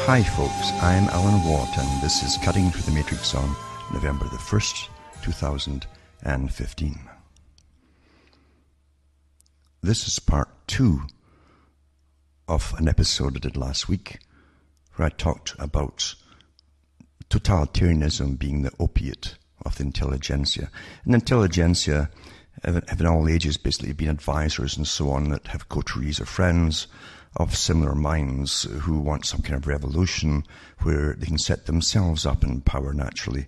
Hi folks, I'm Alan Watt and this is Cutting Through the Matrix on November the 1st, 2015. This is part 2 of an episode I did last week where I talked about totalitarianism being the opiate of the intelligentsia. And intelligentsia have in all ages basically been advisors and so on that have coteries of friends of similar minds who want some kind of revolution where they can set themselves up in power naturally.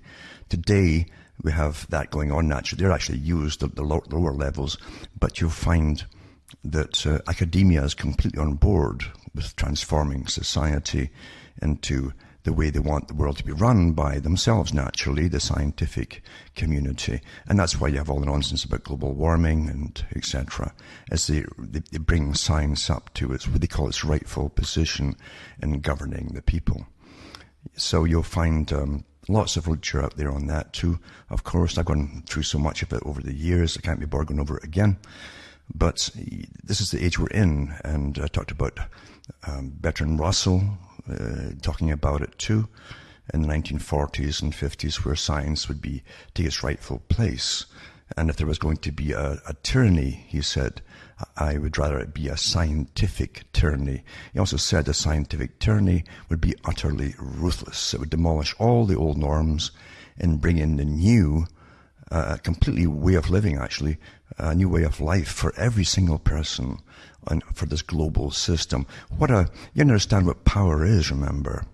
Today, we have that going on naturally. They're actually used at the lower levels, but you'll find that academia is completely on board with transforming society into the way they want the world to be run by themselves naturally, the scientific community. And that's why you have all the nonsense about global warming and etc. as they bring science up to its, what they call its rightful position in governing the people. So you'll find lots of literature out there on that too. Of course, I've gone through so much of it over the years, I can't be bored going over it again. But this is the age we're in, and I talked about Bertrand Russell talking about it too in the 1940s and 50s, where science would be take its rightful place. And if there was going to be a tyranny, he said, I would rather it be a scientific tyranny. He also said a scientific tyranny would be utterly ruthless. It would demolish all the old norms and bring in the new, completely way of living actually, a new way of life for every single person and for this global system. You understand what power is, remember.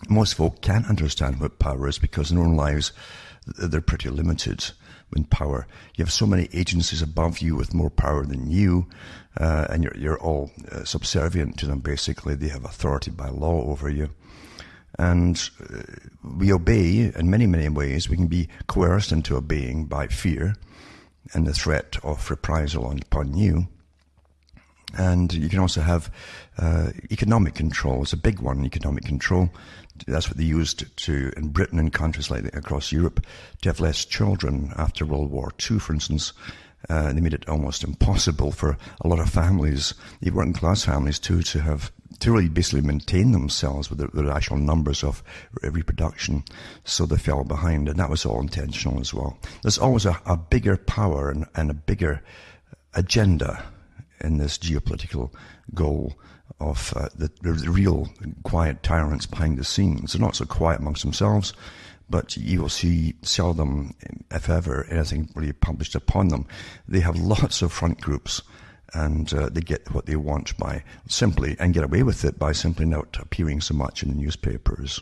Most folk can't understand what power is because in their own lives they're pretty limited in power. You have so many agencies above you with more power than you, and you're all subservient to them basically. They have authority by law over you. And we obey in many, many ways. We can be coerced into obeying by fear and the threat of reprisal upon you. And you can also have economic control. It's a big one, economic control. That's what they used in Britain and countries like that across Europe to have less children after World War II, for instance. They made it almost impossible for a lot of families, the working class families too, to really basically maintain themselves with the actual numbers of reproduction. So they fell behind, and that was all intentional as well. There's always a bigger power and a bigger agenda in this geopolitical goal of the real quiet tyrants behind the scenes. They're not so quiet amongst themselves, but you will see seldom, if ever, anything really published upon them. They have lots of front groups, and they get what they want and get away with it by simply not appearing so much in the newspapers.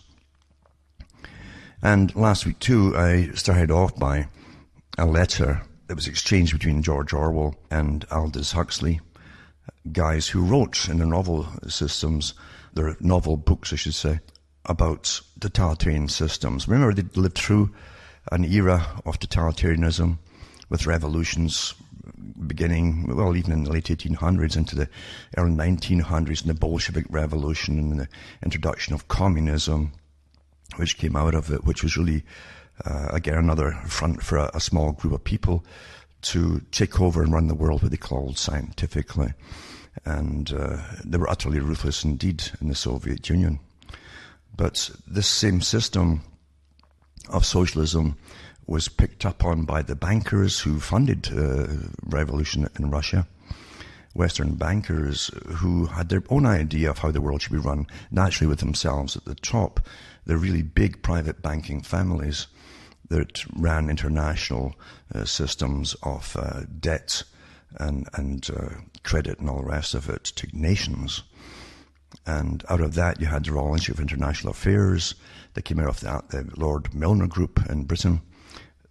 And last week too, I started off by a letter that was exchanged between George Orwell and Aldous Huxley, guys who wrote in their novel systems, their novel books, I should say, about totalitarian systems. Remember, they lived through an era of totalitarianism with revolutions beginning, well, even in the late 1800s into the early 1900s, and the Bolshevik Revolution and the introduction of communism, which came out of it, which was really, again, another front for a small group of people to take over and run the world, what they called scientifically. And they were utterly ruthless indeed in the Soviet Union. But this same system of socialism was picked up on by the bankers who funded revolution in Russia, Western bankers who had their own idea of how the world should be run, naturally with themselves at the top. The really big private banking families that ran international systems of debt and credit and all the rest of it to nations. And out of that, you had the Royal Institute of International Affairs that came out of the Lord Milner Group in Britain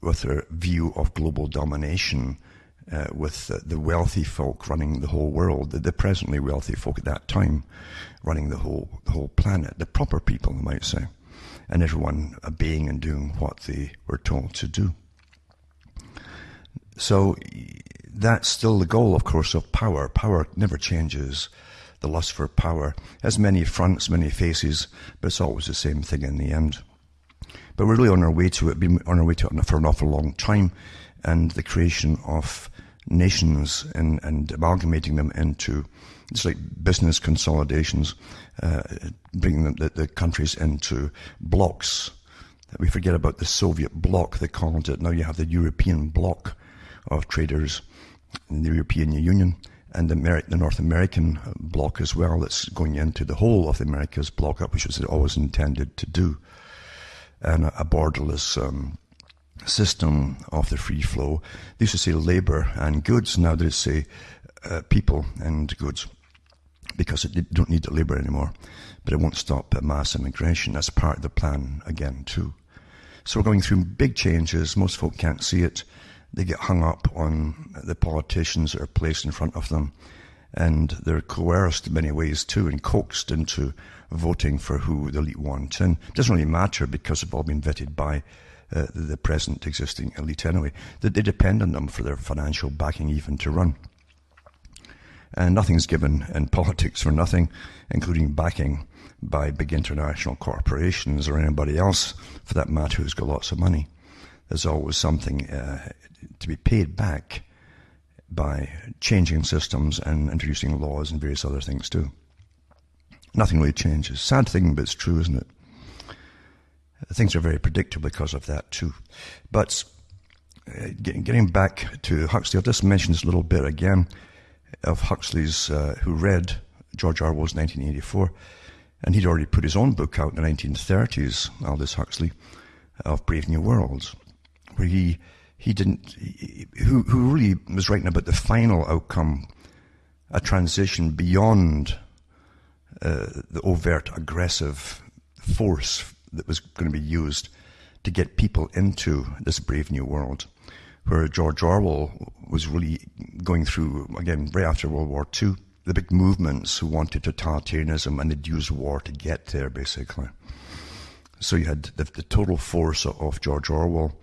with their view of global domination, with the wealthy folk running the whole world, the presently wealthy folk at that time running the whole planet, the proper people, I might say, and everyone obeying and doing what they were told to do. So that's still the goal, of course, of power. Power never changes. The lust for power has many fronts, many faces, but it's always the same thing in the end. But we're really on our way to it, been on our way to it for an awful long time, and the creation of nations and amalgamating them into, it's like business consolidations, bringing the countries into blocks. We forget about the Soviet bloc, they called it. Now you have the European bloc of traders in the European Union, and the North American bloc as well, that's going into the whole of the Americas block up, which was always intended to do. And a borderless system of the free flow. They used to say labor and goods, now they say people and goods, because they don't need the labor anymore. But it won't stop mass immigration. That's part of the plan again too. So we're going through big changes. Most folk can't see it. They get hung up on the politicians that are placed in front of them, and they're coerced in many ways too, and coaxed into voting for who the elite want. And it doesn't really matter, because they've all been vetted by the present existing elite anyway. They depend on them for their financial backing even to run. And nothing's given in politics for nothing, including backing by big international corporations or anybody else, for that matter, who's got lots of money. There's always something to be paid back by changing systems and introducing laws and various other things too. Nothing really changes. Sad thing, but it's true, isn't it? Things are very predictable because of that too. But getting back to Huxley, I'll just mention this a little bit again of Huxley's, who read George Orwell's 1984, and he'd already put his own book out in the 1930s, Aldous Huxley, of Brave New Worlds, where who really was writing about the final outcome, a transition beyond the overt aggressive force that was going to be used to get people into this brave new world, where George Orwell was really going through, again, right after World War II, the big movements who wanted totalitarianism, and they'd use war to get there, basically. So you had the total force of George Orwell,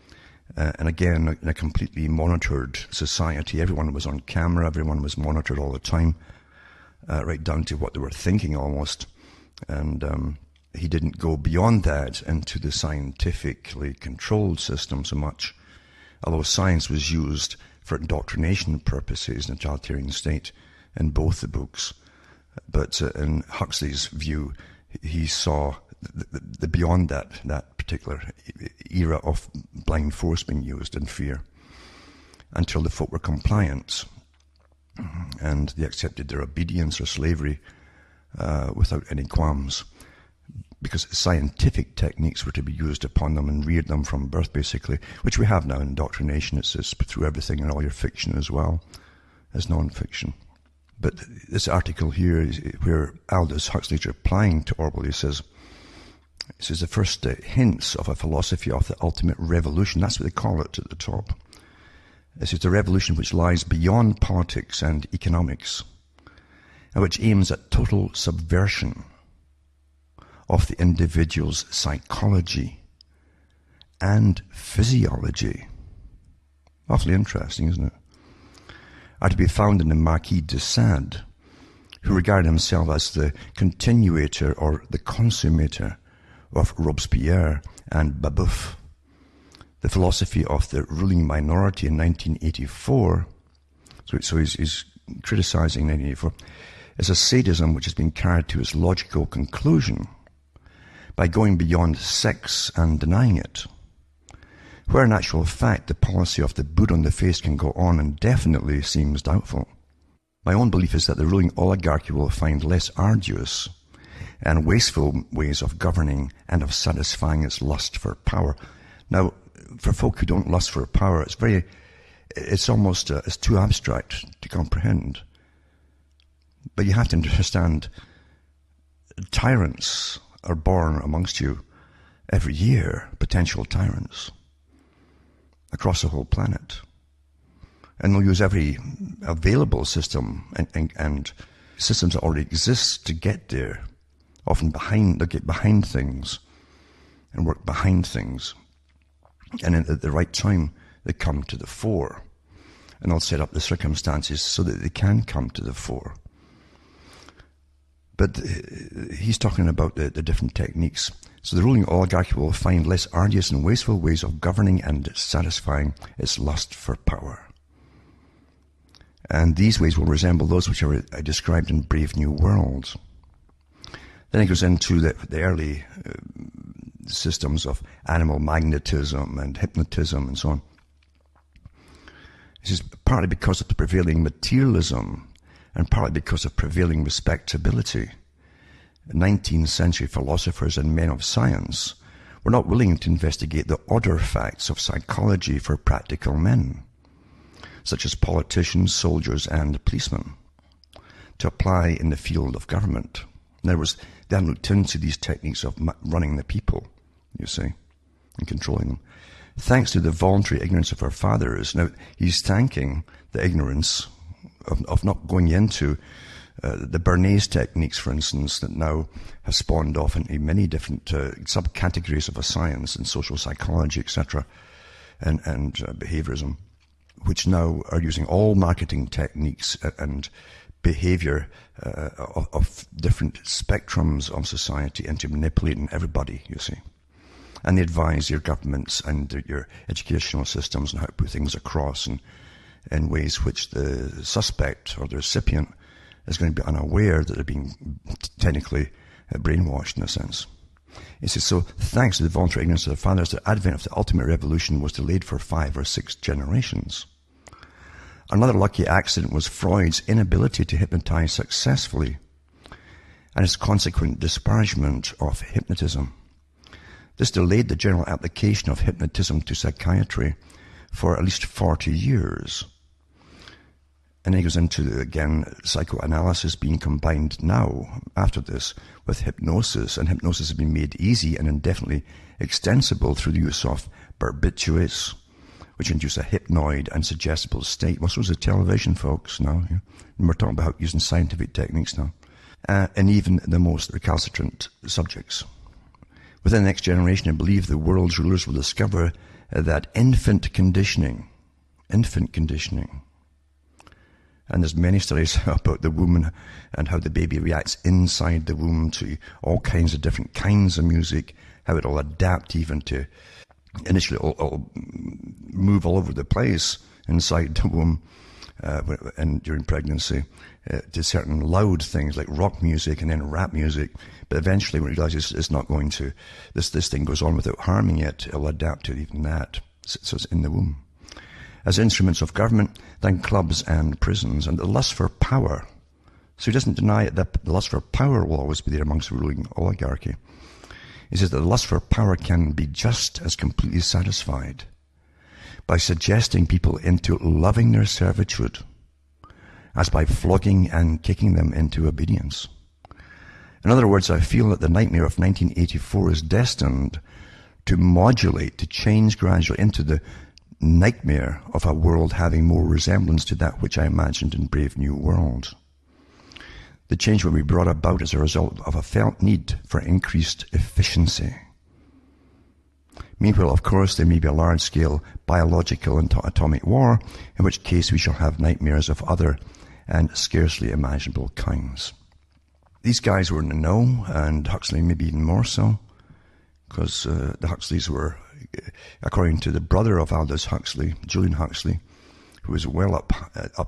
and again, in a completely monitored society. Everyone was on camera, everyone was monitored all the time, right down to what they were thinking almost. And he didn't go beyond that into the scientifically controlled system so much, although science was used for indoctrination purposes in the totalitarian state in both the books. But in Huxley's view, he saw the beyond that particular era of blind force being used in fear, until the folk were compliant and they accepted their obedience or slavery without any qualms, because scientific techniques were to be used upon them and reared them from birth, basically, which we have now in indoctrination. It's through everything, and all your fiction as well as non-fiction. But this article here is where Aldous Huxley is replying to Orwell. He says the first hints of a philosophy of the ultimate revolution. That's what they call it at the top. This is the revolution which lies beyond politics and economics, and which aims at total subversion of the individual's psychology and physiology. Awfully interesting, isn't it? Are to be found in the Marquis de Sade, who regarded himself as the continuator or the consummator of Robespierre and Babeuf. The philosophy of the ruling minority in 1984, so he's criticizing 1984, is a sadism which has been carried to its logical conclusion by going beyond sex and denying it, where in actual fact the policy of the boot on the face can go on indefinitely seems doubtful. My own belief is that the ruling oligarchy will find less arduous and wasteful ways of governing and of satisfying its lust for power. Now, for folk who don't lust for power, it's almost it's too abstract to comprehend. But you have to understand, tyrants are born amongst you every year, potential tyrants, across the whole planet. And they'll use every available system and systems that already exist to get there. Often they'll get behind things and work behind things. And at the right time, they come to the fore. And they'll set up the circumstances so that they can come to the fore. But he's talking about the different techniques. So the ruling oligarchy will find less arduous and wasteful ways of governing and satisfying its lust for power. And these ways will resemble those which are described in Brave New World. Then he goes into the early systems of animal magnetism and hypnotism and so on. He says, partly because of the prevailing materialism and partly because of prevailing respectability, 19th century philosophers and men of science were not willing to investigate the odder facts of psychology for practical men, such as politicians, soldiers, and policemen, to apply in the field of government. In other words, they hadn't looked into these techniques of running the people, you see, and controlling them. Thanks to the voluntary ignorance of our fathers. Now, he's thanking the ignorance of not going into the Bernays techniques, for instance, that now have spawned off into many different subcategories of a science and social psychology, etc., and behaviorism, which now are using all marketing techniques and behavior of different spectrums of society into manipulating everybody, you see. And they advise your governments and your educational systems on how to put things across and in ways which the suspect or the recipient is going to be unaware that they're being technically brainwashed in a sense. He says, so thanks to the voluntary ignorance of the fathers, the advent of the ultimate revolution was delayed for 5 or 6 generations. Another lucky accident was Freud's inability to hypnotize successfully and his consequent disparagement of hypnotism. This delayed the general application of hypnotism to psychiatry for at least 40 years. And then he goes into, again, psychoanalysis being combined now, after this, with hypnosis. And hypnosis has been made easy and indefinitely extensible through the use of barbiturates, which induce a hypnoid and suggestible state. Well, so is the television, folks, now. Yeah? And we're talking about using scientific techniques now. And even the most recalcitrant subjects. Within the next generation, I believe the world's rulers will discover that infant conditioning, and there's many studies about the womb and how the baby reacts inside the womb to all kinds of different kinds of music, how it'll adapt even to, initially it'll move all over the place inside the womb and during pregnancy to certain loud things like rock music and then rap music. But eventually when it realizes it's not going to, this thing goes on without harming it, it'll adapt to even that. So it's in the womb. As instruments of government, then clubs and prisons, and the lust for power. So he doesn't deny that the lust for power will always be there amongst the ruling oligarchy. He says that the lust for power can be just as completely satisfied by suggesting people into loving their servitude as by flogging and kicking them into obedience. In other words, I feel that the nightmare of 1984 is destined to modulate, to change gradually into the nightmare of a world having more resemblance to that which I imagined in Brave New World. The change will be brought about as a result of a felt need for increased efficiency. Meanwhile, of course, there may be a large-scale biological and atomic war, in which case we shall have nightmares of other and scarcely imaginable kinds. These guys were in the know, and Huxley maybe even more so, because the Huxleys were, according to the brother of Aldous Huxley, Julian Huxley, who was well up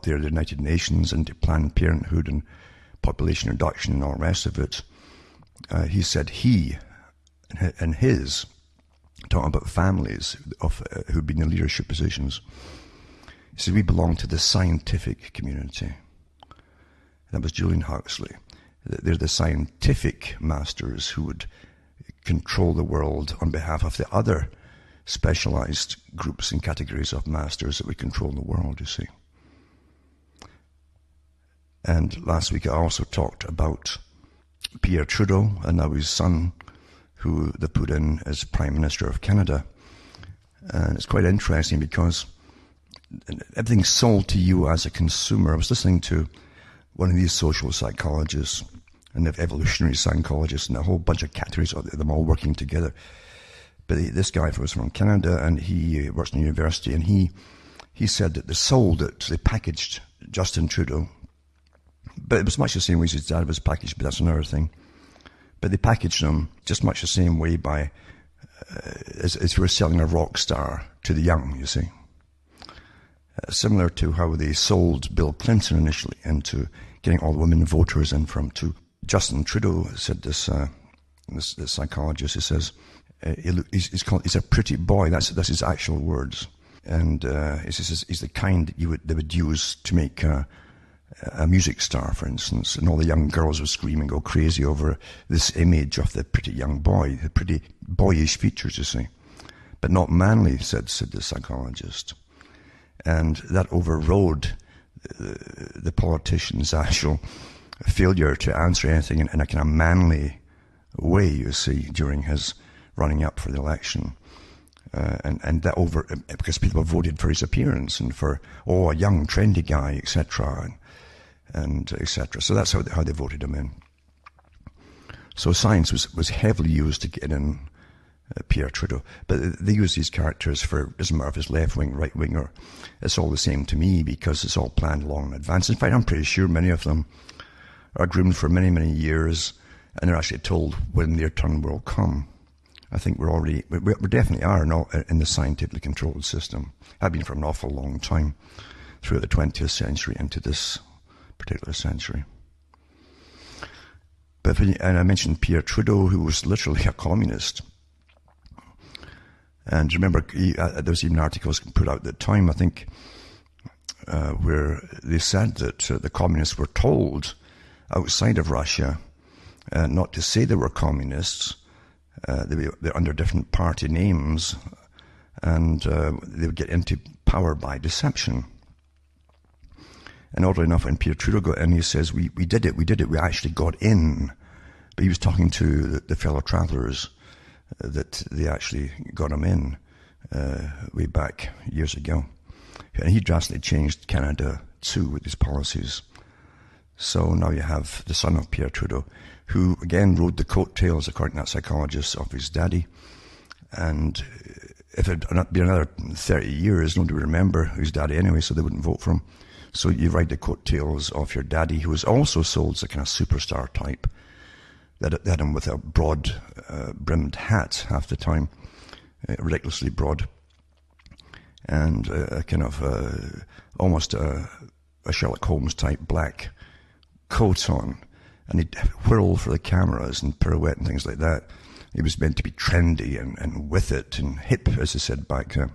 there at the United Nations and Planned Parenthood and population reduction and all the rest of it, he said he and his, talking about families of who'd been in leadership positions, he said, we belong to the scientific community. That was Julian Huxley. They're the scientific masters who would control the world on behalf of the other specialized groups and categories of masters that would control the world, you see. And last week I also talked about Pierre Trudeau and now his son, who they put in as Prime Minister of Canada. And it's quite interesting because everything's sold to you as a consumer. I was listening to one of these social psychologists and the evolutionary psychologists and a whole bunch of categories of them all working together. But this guy was from Canada and he works in a university, and he said that they packaged Justin Trudeau, but it was much the same way as his dad was packaged, but that's another thing. But they packaged him just much the same way by as if you were selling a rock star to the young, you see. similar to how they sold Bill Clinton initially into getting all the women voters in from too. Justin Trudeau said this psychologist, he says, he's a pretty boy. That's his actual words. And he says he's the kind that they would use to make a music star, for instance. And all the young girls would scream and go crazy over this image of the pretty young boy, the pretty boyish features, you see. But not manly, said the psychologist. And that overrode the politician's actual failure to answer anything in a kind of manly way, you see, during his running up for the election. And that because people voted for his appearance and for, a young, trendy guy, etc., and etc. So that's how they voted him in. So science was heavily used to get in Pierre Trudeau. But they use these characters for, doesn't matter if it's left wing, right wing, or it's all the same to me because it's all planned long in advance. In fact, I'm pretty sure many of them are groomed for many, many years, and they're actually told when their turn will come. I think we definitely are in the scientifically controlled system. Have been for an awful long time, throughout the 20th century into this particular century. And I mentioned Pierre Trudeau, who was literally a communist. And remember, there was even articles put out at the time, I think, where they said that the communists were told outside of Russia not to say they were communists. They're under different party names, and they would get into power by deception. And oddly enough, when Pierre Trudeau got in, he says, we did it, we actually got in. But he was talking to the fellow travellers that they actually got him in way back years ago. And he drastically changed Canada too with his policies. So now you have the son of Pierre Trudeau, who again rode the coattails, according to that psychologist, of his daddy. And if it had been another 30 years, nobody would remember his daddy anyway, so they wouldn't vote for him. So you ride the coattails of your daddy, who was also sold as a kind of superstar type. They had him with a broad brimmed hat half the time, ridiculously broad, and a kind of almost a Sherlock Holmes type black coat on, and he'd whirl for the cameras and pirouette and things like that. He was meant to be trendy and with it and hip, as they said back then.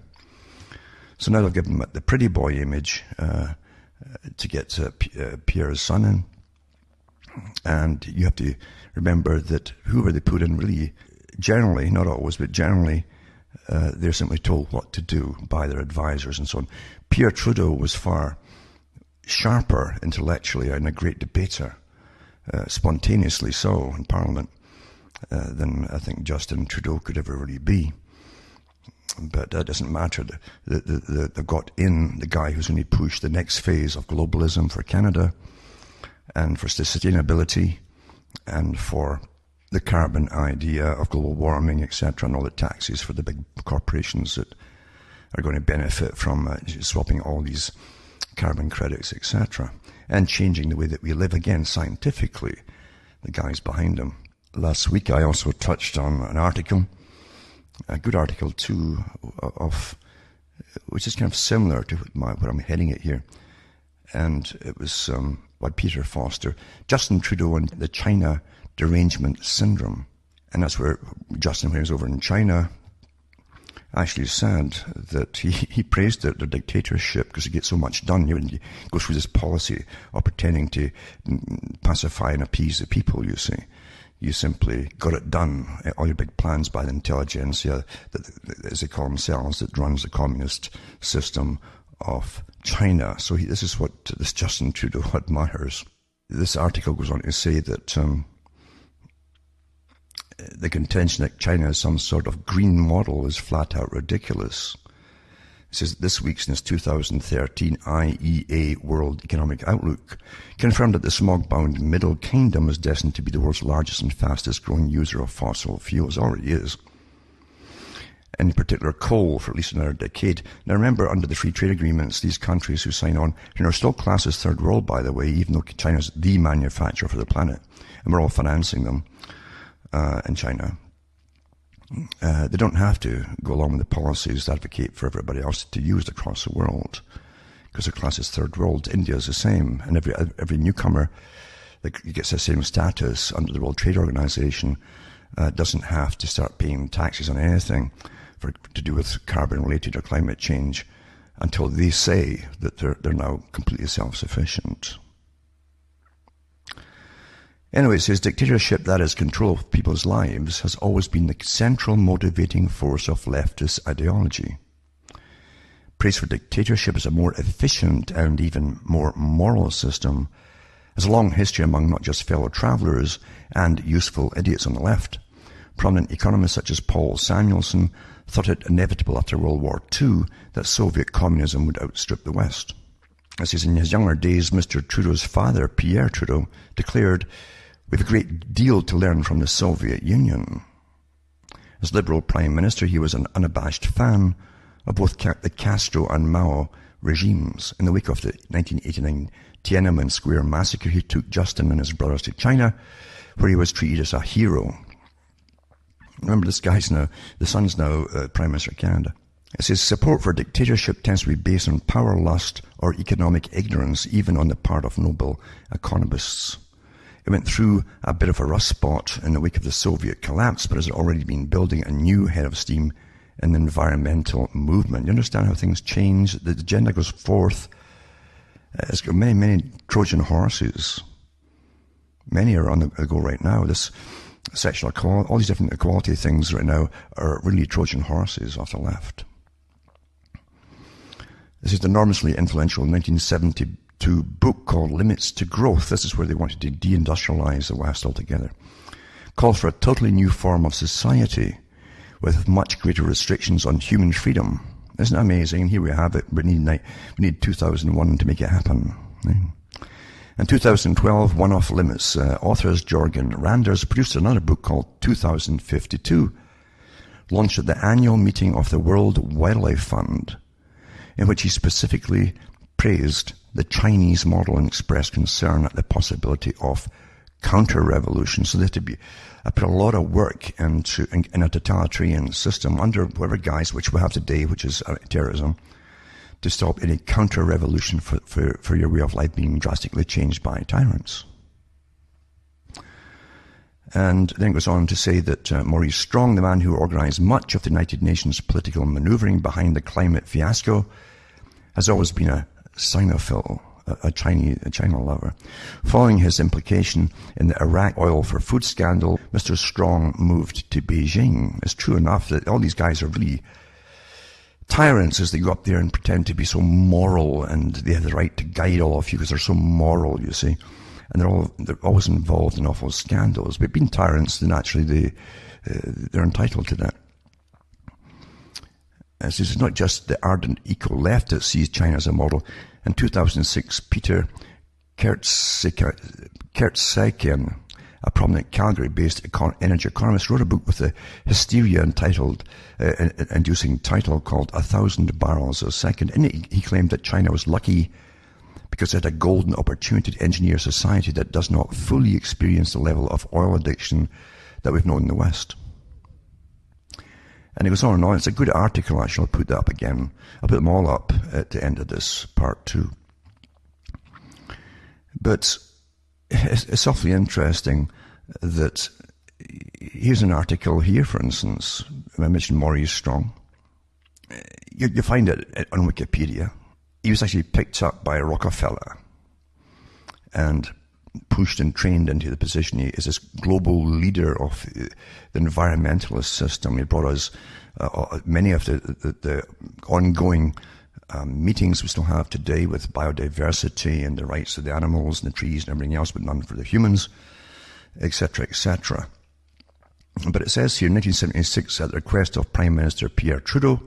So now they've given him the pretty boy image to get Pierre's son in. And you have to remember that whoever they put in really, generally, not always, but generally, they're simply told what to do by their advisors and so on. Pierre Trudeau was far sharper intellectually and a great debater, spontaneously so in Parliament, than I think Justin Trudeau could ever really be. But that doesn't matter. They've got in the guy who's going to push the next phase of globalism for Canada, and for sustainability, and for the carbon idea of global warming, etc., and all the taxes for the big corporations that are going to benefit from swapping all these carbon credits, etc., and changing the way that we live, again, scientifically, the guys behind them. Last week I also touched on an article, a good article too, which is kind of similar to what I'm heading at here, and it was by Peter Foster, Justin Trudeau and the China Derangement Syndrome. And that's where Justin, when he was over in China, actually said that he praised their dictatorship because he gets so much done. He goes through this policy of pretending to pacify and appease the people, you see. You simply got it done, all your big plans by the Intelligentsia, as they call themselves, that runs the communist system of China. So this is what this Justin Trudeau admires. This article goes on to say that the contention that China is some sort of green model is flat out ridiculous. It says this week's in its 2013 IEA World Economic Outlook confirmed that the smog-bound Middle Kingdom is destined to be the world's largest and fastest growing user of fossil fuels. It already is. In particular coal, for at least another decade. Now remember, under the free trade agreements, these countries who sign on, and are still classed as third world, by the way, even though China's the manufacturer for the planet, and we're all financing them in China. They don't have to go along with the policies that advocate for everybody else to use across the world. because they're classed as third world. India is the same, and every newcomer that gets the same status under the World Trade Organization doesn't have to start paying taxes on anything to do with carbon-related or climate change until they say that they're now completely self-sufficient. Anyway, it says dictatorship, that is control of people's lives, has always been the central motivating force of leftist ideology. Praise for dictatorship as a more efficient and even more moral system has a long history among not just fellow travelers and useful idiots on the left. Prominent economists such as Paul Samuelson thought it inevitable after World War II that Soviet communism would outstrip the West. As in his younger days, Mr. Trudeau's father, Pierre Trudeau, declared, "We have a great deal to learn from the Soviet Union." As Liberal Prime Minister, he was an unabashed fan of both the Castro and Mao regimes. In the wake of the 1989 Tiananmen Square massacre, he took Justin and his brothers to China, where he was treated as a hero. Remember, the son's now Prime Minister of Canada. It says, support for dictatorship tends to be based on power lust or economic ignorance, even on the part of noble economists. It went through a bit of a rust spot in the wake of the Soviet collapse, but has already been building a new head of steam in the environmental movement. You understand how things change? The agenda goes forth. It's got many, many Trojan horses. Many are on the go right now. This sexual equality, all these different equality things right now are really Trojan horses off the left. This is the enormously influential 1972 book called Limits to Growth. This is where they wanted to deindustrialize the West altogether. Calls for a totally new form of society with much greater restrictions on human freedom. Isn't it amazing? And here we have it. We need 2001 to make it happen. In 2012, One-Off Limits, authors Jorgen Randers produced another book called 2052, launched at the annual meeting of the World Wildlife Fund, in which he specifically praised the Chinese model and expressed concern at the possibility of counter-revolution. So they have to be put a lot of work in a totalitarian system under whatever guise which we have today, which is terrorism, to stop any counter-revolution for your way of life being drastically changed by tyrants. And then it goes on to say that Maurice Strong, the man who organized much of the United Nations political maneuvering behind the climate fiasco, has always been a Sinophile, a China lover. Following his implication in the Iraq oil for food scandal, Mr. Strong moved to Beijing. It's true enough that all these guys are really tyrants as they go up there and pretend to be so moral, and they have the right to guide all of you because they're so moral, you see. And they're always involved in awful scandals. But being tyrants, then actually they're entitled to that. As it's not just the ardent eco-left that sees China as a model. In 2006, Peter Kertsakian, a prominent Calgary-based energy economist, wrote a book with the hysteria inducing title called 1,000 Barrels a Second. In it, he claimed that China was lucky because it had a golden opportunity to engineer a society that does not fully experience the level of oil addiction that we've known in the West. And it goes on and on. It's a good article, actually. I'll put that up again. I'll put them all up at the end of this part 2. But it's awfully interesting that here's an article here, for instance. I mentioned Maurice Strong. You find it on Wikipedia. He was actually picked up by Rockefeller and pushed and trained into the position. He is this global leader of the environmentalist system. He brought us many of the ongoing meetings we still have today with biodiversity and the rights of the animals and the trees and everything else, but none for the humans, etc., etc. But it says here, in 1976, at the request of Prime Minister Pierre Trudeau,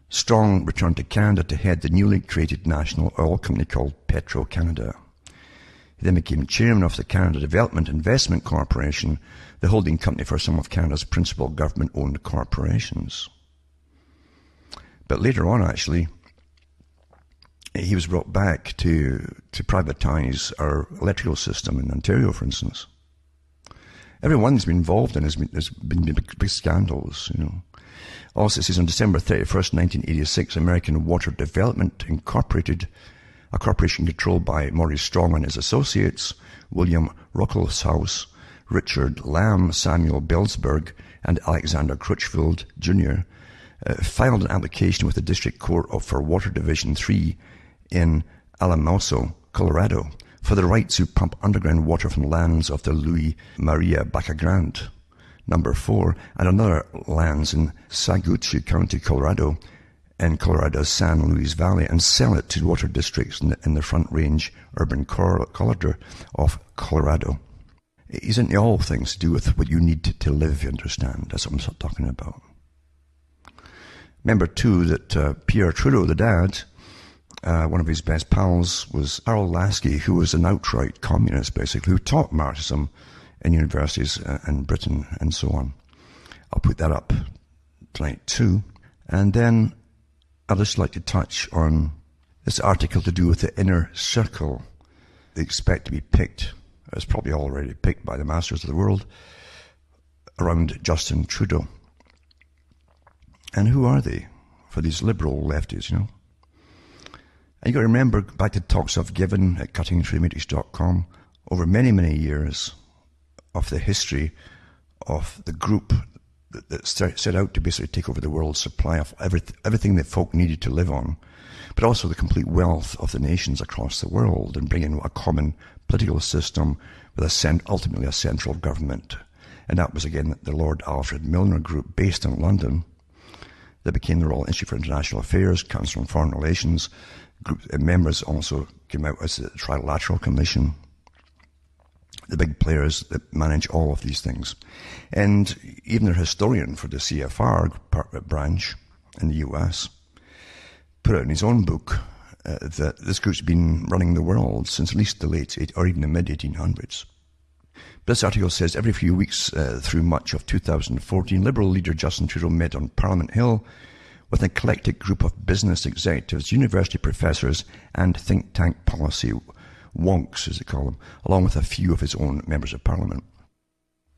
Strong returned to Canada to head the newly created national oil company called Petro-Canada. He then became chairman of the Canada Development Investment Corporation, the holding company for some of Canada's principal government-owned corporations. But later on, actually, he was brought back to privatize our electrical system in Ontario, for instance. Everyone's been involved in has been big scandals, you know. Also, it says on December 31st, 1986, American Water Development Incorporated, a corporation controlled by Maurice Strong and his associates, William Ruckelshaus, Richard Lamb, Samuel Belzberg, and Alexander Crutchfield, Jr., filed an application with the District Court for Water Division 3 in Alamoso, Colorado, for the right to pump underground water from lands of the Louis Maria Baca Grande, number 4, and another lands in Sagutu County, Colorado, in Colorado's San Luis Valley, and sell it to water districts in the Front Range urban corridor of Colorado. It isn't all things to do with what you need to live, you understand. That's what I'm talking about. Remember, too, that Pierre Trudeau, the dad, one of his best pals was Harold Lasky, who was an outright communist, basically, who taught Marxism in universities in Britain and so on. I'll put that up tonight, too. And then I'd just like to touch on this article to do with the inner circle they expect to be picked. It's probably already picked by the masters of the world around Justin Trudeau. And who are they for these liberal lefties, you know? And you've got to remember back to talks I've given at cuttingthroughthematrix.com over many, many years of the history of the group that set out to basically take over the world's supply of everything that folk needed to live on, but also the complete wealth of the nations across the world, and bring in a common political system with ultimately a central government. And that was, again, the Lord Alfred Milner Group, based in London, that became the Royal Institute for International Affairs, Council on Foreign Relations. Group members also came out as the Trilateral Commission, the big players that manage all of these things. And even their historian for the CFR branch in the US put out in his own book that this group's been running the world since at least the late or even the mid-1800s. This article says every few weeks through much of 2014, Liberal leader Justin Trudeau met on Parliament Hill with an eclectic group of business executives, university professors, and think tank policy wonks, as they call them, along with a few of his own members of Parliament.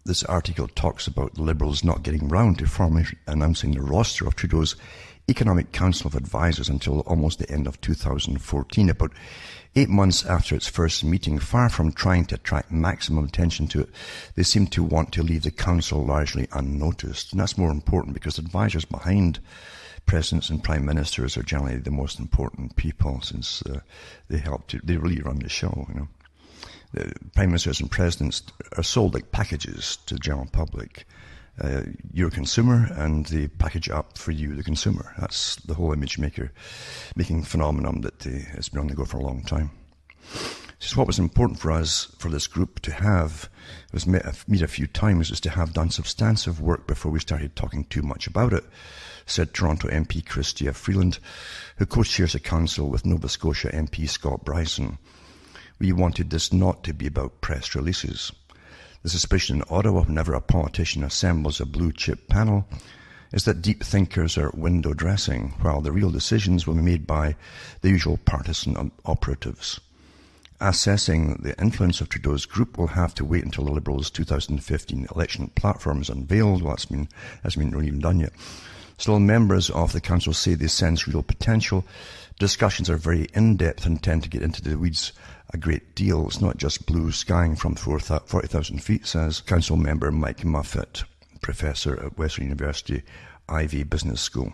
This article talks about the Liberals not getting round to formally announcing the roster of Trudeau's Economic Council of Advisors until almost the end of 2014, about 8 months after its first meeting. Far from trying to attract maximum attention to it, they seem to want to leave the council largely unnoticed. And that's more important because advisors behind presidents and prime ministers are generally the most important people, since they really run the show, you know. The prime ministers and presidents are sold like packages to the general public. You're a consumer, and they package up for you, the consumer. That's the whole making phenomenon that has been on the go for a long time. Just what was important for us, for this group to have, was meet a few times, was to have done substantive work before we started talking too much about it, said Toronto MP Chrystia Freeland, who co-chairs a council with Nova Scotia MP Scott Bryson. We wanted this not to be about press releases. The suspicion in Ottawa, whenever a politician assembles a blue-chip panel, is that deep thinkers are window dressing, while the real decisions will be made by the usual partisan operatives. Assessing the influence of Trudeau's group will have to wait until the Liberals' 2015 election platform is unveiled. Well, that's been really even done yet. Still, members of the council say they sense real potential. Discussions are very in-depth and tend to get into the weeds a great deal. It's not just blue skying from 40,000 feet, says council member Mike Muffet, professor at Western University Ivey Business School.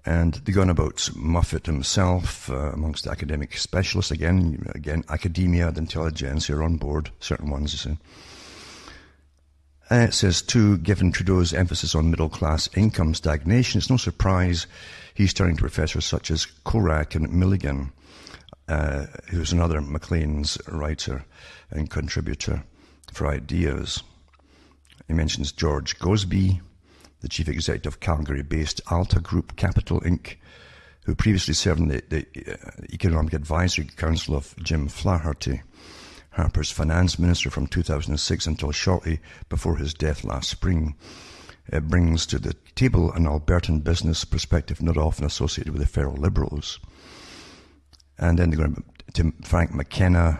And they go on about Muffet himself, amongst academic specialists. Again, academia, the intelligentsia are on board, certain ones, you see. It says, too, given Trudeau's emphasis on middle-class income stagnation, it's no surprise he's turning to professors such as Korak and Milligan, who's another Maclean's writer and contributor for ideas. He mentions George Gosby, the chief executive of Calgary-based Alta Group Capital Inc., who previously served in the Economic Advisory Council of Jim Flaherty, Harper's finance minister from 2006 until shortly before his death last spring. It brings to the table an Albertan business perspective not often associated with the federal Liberals. And then they go to Frank McKenna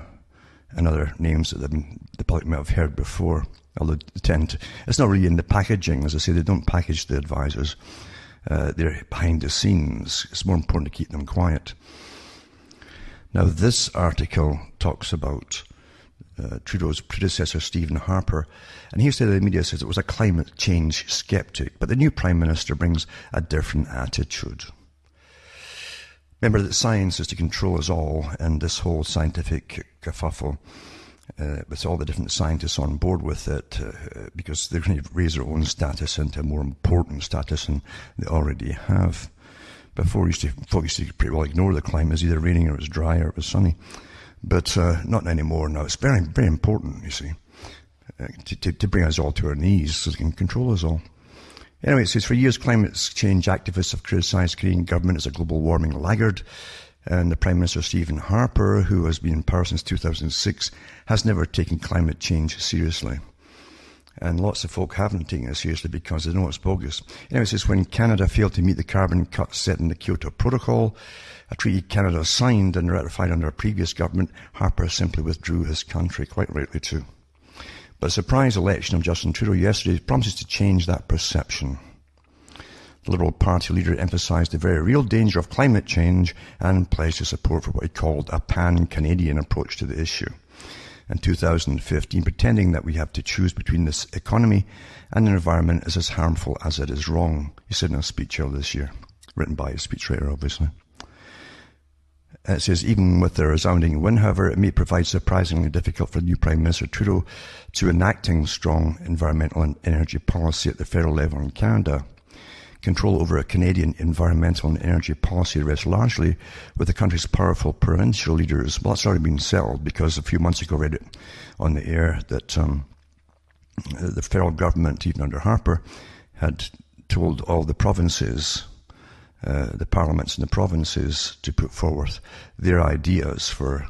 and other names that the public may have heard before. Although it's not really in the packaging. As I say, they don't package the advisors. They're behind the scenes. It's more important to keep them quiet. Now, this article talks about Trudeau's predecessor, Stephen Harper, and he said the media says it was a climate change skeptic, but the new Prime Minister brings a different attitude. Remember that science is to control us all, and this whole scientific kerfuffle, with all the different scientists on board with it, because they're going to raise their own status into a more important status than they already have. Before, folks used to pretty well ignore the climate. It was either raining or it was dry or it was sunny. But not anymore now. It's very, very important, you see, to bring us all to our knees so they can control us all. Anyway, it says, for years, climate change activists have criticised Canadian government as a global warming laggard. And the Prime Minister, Stephen Harper, who has been in power since 2006, has never taken climate change seriously. And lots of folk haven't taken it seriously because they know it's bogus. Anyway, it says, when Canada failed to meet the carbon cuts set in the Kyoto Protocol, a treaty Canada signed and ratified under a previous government, Harper simply withdrew his country, quite rightly too. But a surprise election of Justin Trudeau yesterday promises to change that perception. The Liberal Party leader emphasised the very real danger of climate change and pledged his support for what he called a pan-Canadian approach to the issue. In 2015, pretending that we have to choose between this economy and an environment is as harmful as it is wrong, he said in a speech earlier this year, written by a speechwriter, obviously. It says, even with the resounding win, however, it may provide surprisingly difficult for new Prime Minister Trudeau to enacting strong environmental and energy policy at the federal level in Canada. Control over a Canadian environmental and energy policy rests largely with the country's powerful provincial leaders. Well, it's already been settled because a few months ago I read it on the air that the federal government, even under Harper, had told all the provinces, the parliaments in the provinces, to put forward their ideas for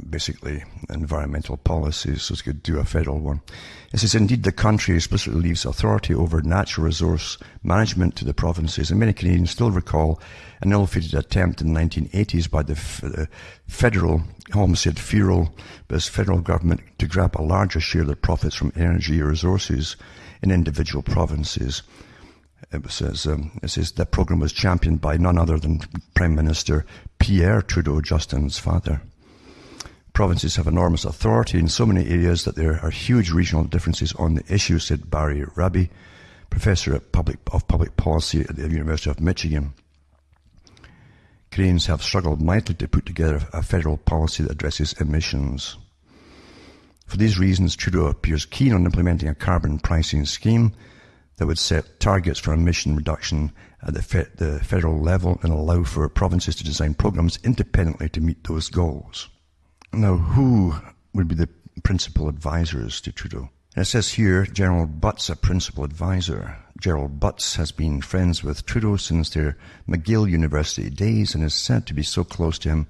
basically environmental policies, so it's good to do a federal one. It says, indeed, the country explicitly leaves authority over natural resource management to the provinces, and many Canadians still recall an ill-fated attempt in the 1980s by the federal, I almost said federal, but it's federal government to grab a larger share of the profits from energy resources in individual provinces. It says that program was championed by none other than Prime Minister Pierre Trudeau, Justin's father. Provinces have enormous authority in so many areas that there are huge regional differences on the issue, said Barry Raby, professor of public policy at the University of Michigan. Canadians have struggled mightily to put together a federal policy that addresses emissions. For these reasons, Trudeau appears keen on implementing a carbon pricing scheme that would set targets for emission reduction at the federal level and allow for provinces to design programs independently to meet those goals. Now, who would be the principal advisors to Trudeau? And it says here, General Butts, a principal advisor. Gerald Butts has been friends with Trudeau since their McGill University days and is said to be so close to him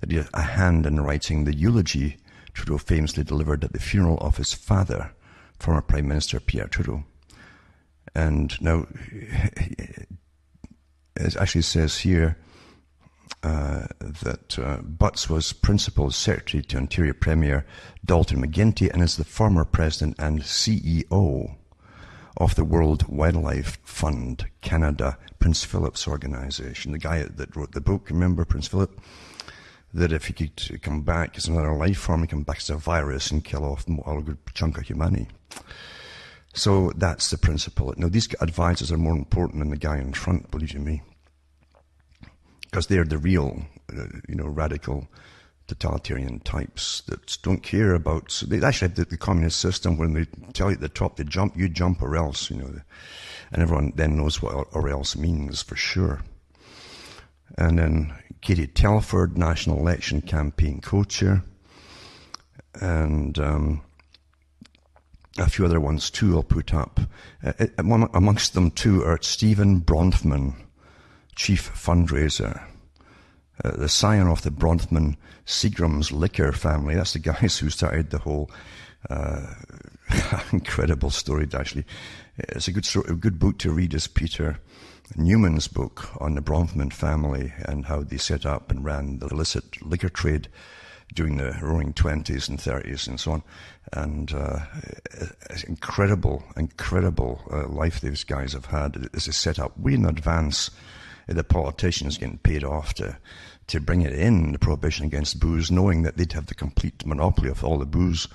that he had a hand in writing the eulogy Trudeau famously delivered at the funeral of his father, former Prime Minister Pierre Trudeau. And now, it actually says here that Butts was Principal Secretary to Ontario Premier Dalton McGuinty and is the former President and CEO of the World Wildlife Fund Canada Prince Philip's organization. The guy that wrote the book, remember, Prince Philip? That if he could come back as another life form, he come back as a virus and kill off a good chunk of humanity. So that's the principle. Now, these advisors are more important than the guy in front, believe you me. Because they're the real, radical totalitarian types that don't care about... So they actually have the communist system when they tell you at the top, you jump or else, and everyone then knows what or else means for sure. And then Katie Telford, National Election Campaign co-chair, and a few other ones too I'll put up. Amongst them too are Stephen Bronfman, chief fundraiser, the scion of the Bronfman Seagram's liquor family. That's the guys who started the whole incredible story, actually. It's a good book to read, is Peter Newman's book on the Bronfman family and how they set up and ran the illicit liquor trade during the roaring 20s and 30s and so on. And incredible life these guys have had. This is set up way in advance. The politicians getting paid off to bring it in, the prohibition against booze, knowing that they'd have the complete monopoly of all the booze,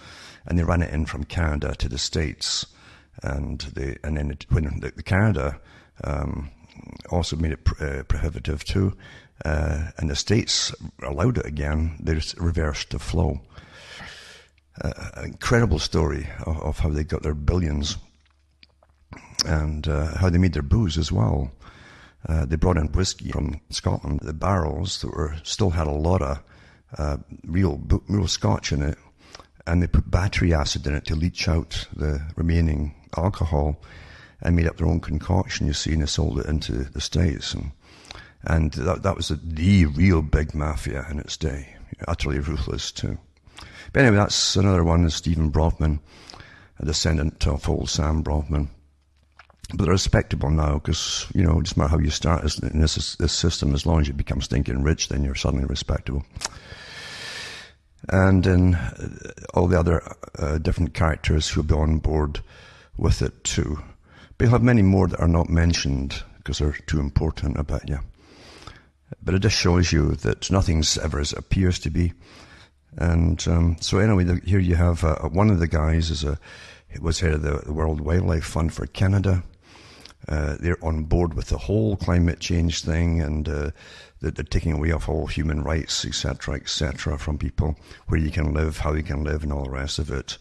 and they ran it in from Canada to the States. And then when the Canada also made it prohibitive too, and the States allowed it again, they just reversed the flow. An incredible story of how they got their billions, and how they made their booze as well. They brought in whiskey from Scotland, the barrels that still had a lot of real Scotch in it, and they put battery acid in it to leach out the remaining alcohol and made up their own concoction, you see, and they sold it into the States. And that was the real big mafia in its day, utterly ruthless too. But anyway, that's another one, is Stephen Broadman, a descendant of old Sam Broadman. But they're respectable now, because, it doesn't matter how you start in this system, as long as you become stinking rich, then you're suddenly respectable. And in all the other different characters who'll be on board with it too. But you'll have many more that are not mentioned, because they're too important, I bet you. But it just shows you that nothing's ever as it appears to be. And so anyway, here you have one of the guys was head of the World Wildlife Fund for Canada. They're on board with the whole climate change thing, and they're taking away of all human rights, etc., from people, where you can live, how you can live, and all the rest of it.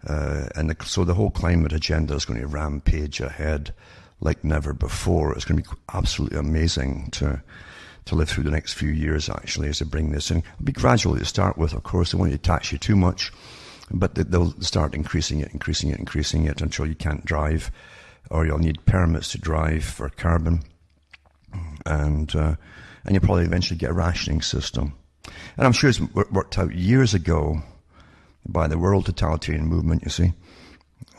So the whole climate agenda is going to rampage ahead like never before. It's going to be absolutely amazing to live through the next few years, actually, as they bring this in. It'll be gradually to start with, of course. They won't tax you too much, but they'll start increasing it until you can't drive, or you'll need permits to drive for carbon, and you'll probably eventually get a rationing system. And I'm sure it's worked out years ago by the World Totalitarian Movement, you see,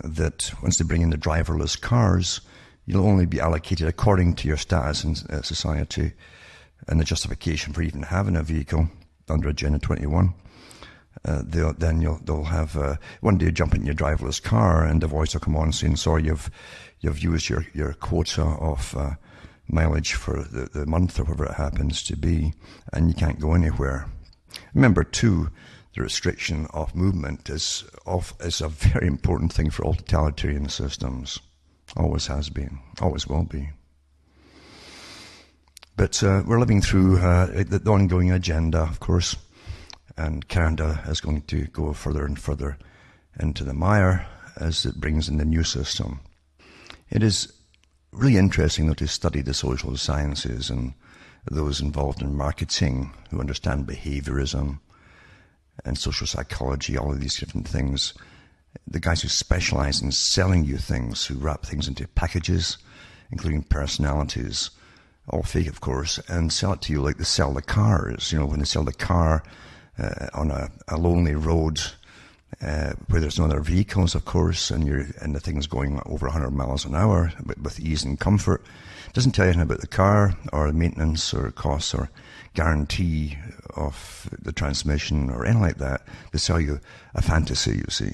that once they bring in the driverless cars, you'll only be allocated according to your status in society and the justification for even having a vehicle under Agenda 21. They'll have one day you jump in your driverless car and the voice will come on saying, sorry, you've used your quota of mileage for the month or whatever it happens to be, and you can't go anywhere. Remember too, the restriction of movement is a very important thing for all totalitarian systems. Always has been, always will be. But we're living through the ongoing agenda, of course, and Canada is going to go further and further into the mire as it brings in the new system. It is really interesting, though, to study the social sciences and those involved in marketing who understand behaviorism and social psychology, all of these different things. The guys who specialize in selling you things, who wrap things into packages, including personalities, all fake, of course, and sell it to you like they sell the cars. When they sell the car on a lonely road where there's no other vehicles, of course, and the thing's going over 100 miles an hour with ease and comfort. It doesn't tell you anything about the car or the maintenance or costs or guarantee of the transmission or anything like that. They sell you a fantasy, you see.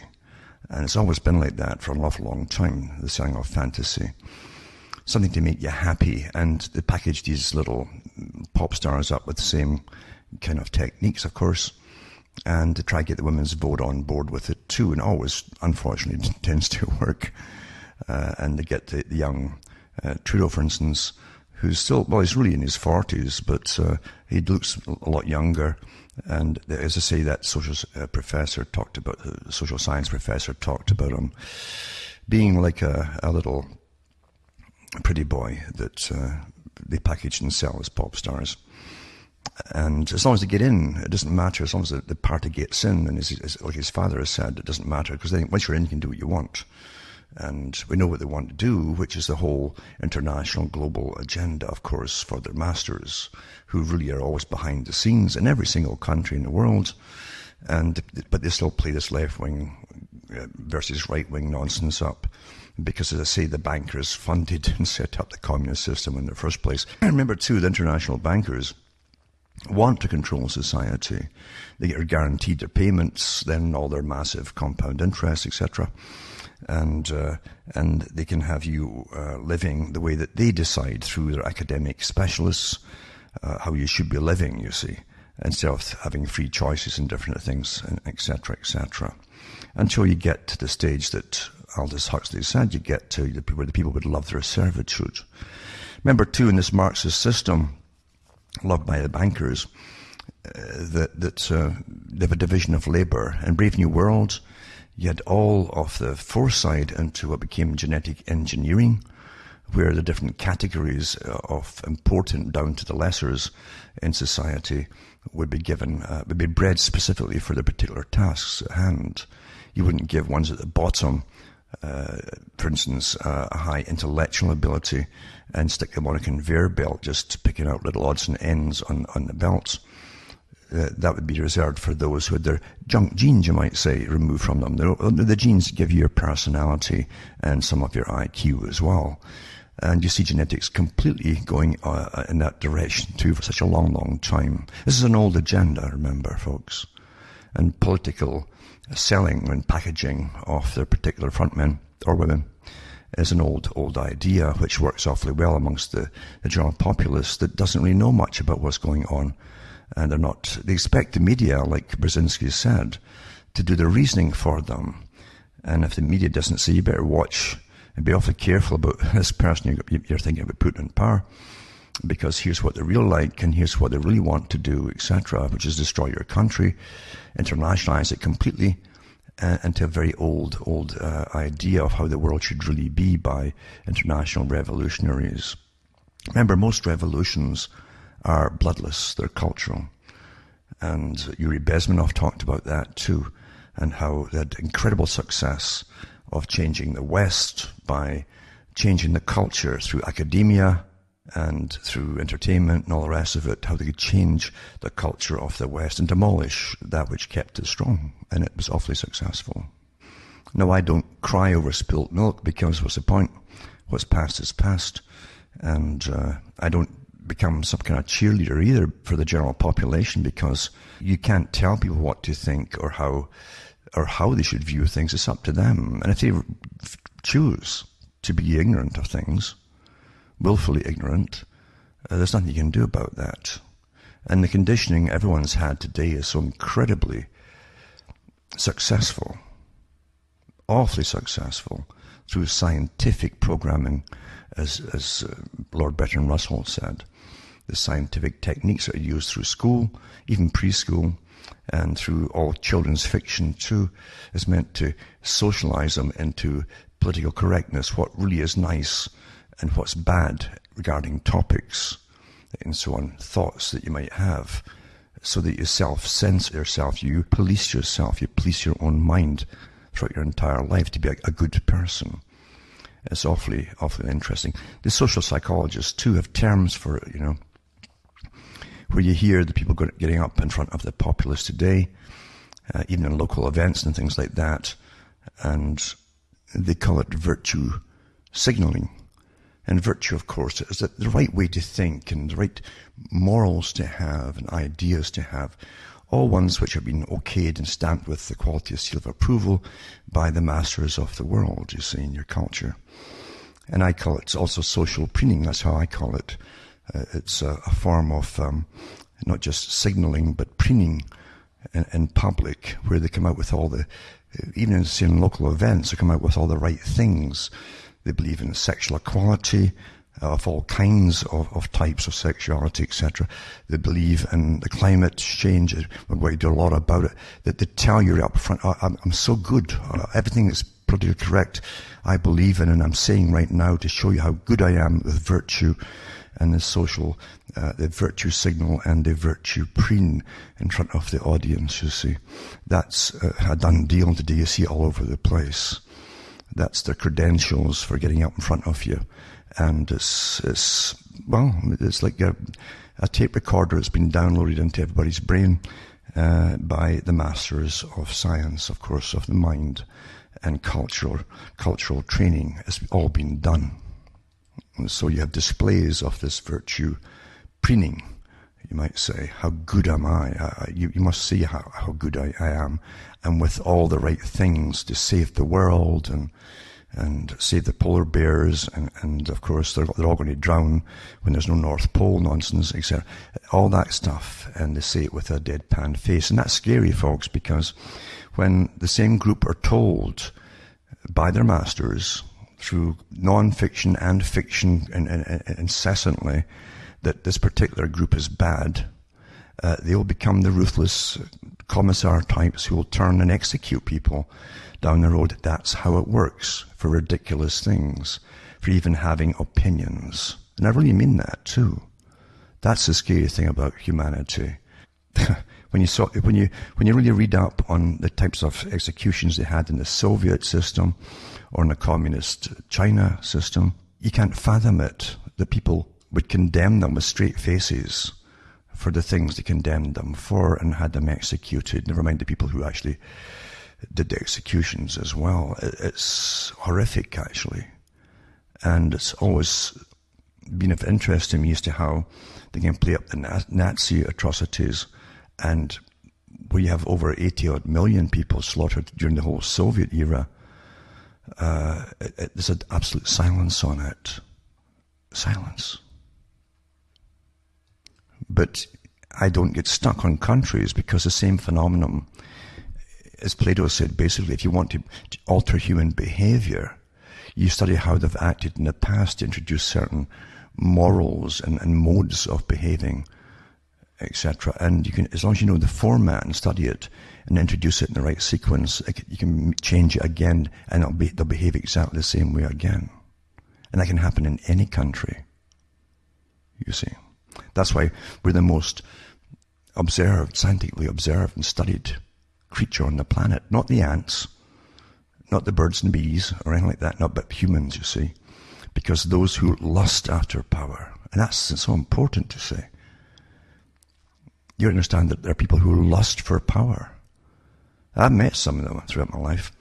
And it's always been like that for an awful long time, the selling of fantasy. Something to make you happy, and they package these little pop stars up with the same kind of techniques, of course, and to try to get the women's vote on board with it too, and always, unfortunately, tends to work. And they get the young Trudeau, for instance, who's still, well, he's really in his 40s, but he looks a lot younger. And as I say, that social science professor talked about him being like a little pretty boy that they package and sell as pop stars. And as long as they get in, it doesn't matter. As long as the party gets in, and like his father has said, it doesn't matter, because once you're in, you can do what you want. And we know what they want to do, which is the whole international global agenda, of course, for their masters, who really are always behind the scenes in every single country in the world. But they still play this left-wing versus right-wing nonsense up, because, as I say, the bankers funded and set up the communist system in the first place. And remember, too, the international bankers want to control society. They are guaranteed their payments, then all their massive compound interest, etc. And they can have you living the way that they decide through their academic specialists, how you should be living, you see, instead of having free choices in different things, etc., etc. Until you get to the stage that Aldous Huxley said you get to, where the people would love their servitude. Remember, too, in this Marxist system, loved by the bankers, that they have a division of labour. In Brave New World, you had all of the foresight into what became genetic engineering, where the different categories of important down to the lessers in society would be given, would be bred specifically for their particular tasks at hand. You wouldn't give ones at the bottom, for instance, a high intellectual ability and stick them on a conveyor belt, just picking out little odds and ends on the belts. That would be reserved for those who had their junk genes, you might say, removed from them. The genes give you your personality and some of your IQ as well. And you see genetics completely going in that direction too for such a long, long time. This is an old agenda, remember, folks. And political selling and packaging of their particular frontmen or women is an old idea which works awfully well amongst the general populace that doesn't really know much about what's going on. And they expect the media, like Brzezinski said, to do the reasoning for them. And if the media doesn't say, you better watch and be awfully careful about this person you're thinking about putting in power, because here's what they're real like, and here's what they really want to do, etc., which is destroy your country, internationalize it completely, into a very old idea of how the world should really be by international revolutionaries. Remember, most revolutions are bloodless, they're cultural. And Yuri Bezmenov talked about that too, and how they had incredible success of changing the West by changing the culture through academia and through entertainment and all the rest of it, how they could change the culture of the West and demolish that which kept it strong. And it was awfully successful. Now, I don't cry over spilt milk, because what's the point? What's past is past. And I don't become some kind of cheerleader either for the general population, because you can't tell people what to think or how they should view things. It's up to them. And if they choose to be ignorant of things, willfully ignorant, there's nothing you can do about that. And the conditioning everyone's had today is so incredibly successful, awfully successful, through scientific programming, as Lord Bertrand Russell said. The scientific techniques that are used through school, even preschool, and through all children's fiction too, is meant to socialize them into political correctness, what really is nice and what's bad regarding topics and so on, thoughts that you might have, so that you self-censor yourself, you police yourself, you police your own mind throughout your entire life to be a good person. It's awfully interesting. The social psychologists too have terms for it, where you hear the people getting up in front of the populace today, even in local events and things like that, and they call it virtue signaling. And virtue, of course, is the right way to think and the right morals to have and ideas to have, all ones which have been okayed and stamped with the quality of seal of approval by the masters of the world, you see, in your culture. And I call it also social preening. That's how I call it. It's a form of not just signaling, but preening in public, where they come out with all the, even in local events, they come out with all the right things. They believe in sexual equality of all kinds of types of sexuality, etc. They believe in the climate change. We do a lot about it. That they tell you up front, I'm so good. Everything is politically correct. I believe in, and I'm saying right now to show you how good I am with virtue and the social, the virtue signal and the virtue preen in front of the audience, you see. That's a done deal today. You see it all over the place. That's their credentials for getting up in front of you. And it's like a tape recorder that's been downloaded into everybody's brain by the masters of science, of course, of the mind, and cultural training has all been done. And so you have displays of this virtue preening you might say. How good am I? You must see how good I am. And with all the right things to save the world and save the polar bears, and of course they're all going to drown when there's no North Pole nonsense, etc. All that stuff, and they say it with a deadpan face. And that's scary, folks, because when the same group are told by their masters through non-fiction and fiction and incessantly that this particular group is bad, they will become the ruthless commissar types who will turn and execute people down the road. That's how it works for ridiculous things, for even having opinions. And I really mean that too. That's the scary thing about humanity. When you really read up on the types of executions they had in the Soviet system or in the communist China system, you can't fathom it. The people would condemn them with straight faces for the things they condemned them for and had them executed. Never mind the people who actually did the executions as well. It's horrific, actually. And it's always been of interest to me as to how they can play up the Nazi atrocities, and where you have over 80-odd million people slaughtered during the whole Soviet era. There's an absolute silence on it. Silence. But I don't get stuck on countries, because the same phenomenon, as Plato said, basically, if you want to alter human behavior, you study how they've acted in the past to introduce certain morals and modes of behaving, etc. And you can, as long as you know the format and study it and introduce it in the right sequence, you can change it again, and they'll behave exactly the same way again. And that can happen in any country, you see. That's why we're the most scientifically observed and studied creature on the planet. Not the ants, not the birds and bees or anything like that, but humans, you see. Because those who lust after power, and that's so important to say. You understand that there are people who lust for power. I've met some of them throughout my life,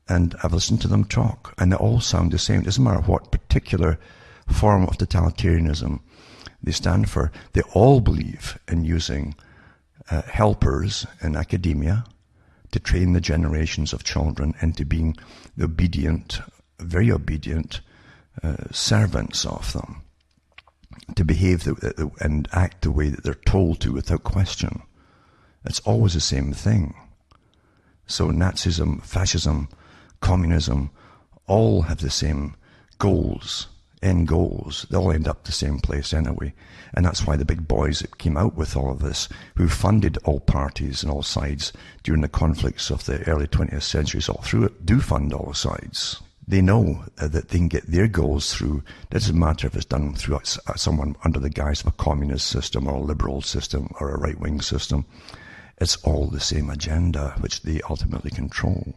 and I've listened to them talk, and they all sound the same. It doesn't matter what particular form of totalitarianism they stand for. They all believe in using helpers in academia to train the generations of children into being the obedient, very obedient servants of them, to behave and act the way that they're told to without question. It's always the same thing. So Nazism, fascism, communism, all have the same goals, end goals. They all end up the same place anyway. And that's why the big boys that came out with all of this, who funded all parties and all sides during the conflicts of the early 20th centuries all through it, do fund all sides. They know that they can get their goals through. It doesn't matter if it's done through someone under the guise of a communist system or a liberal system or a right-wing system. It's all the same agenda, which they ultimately control.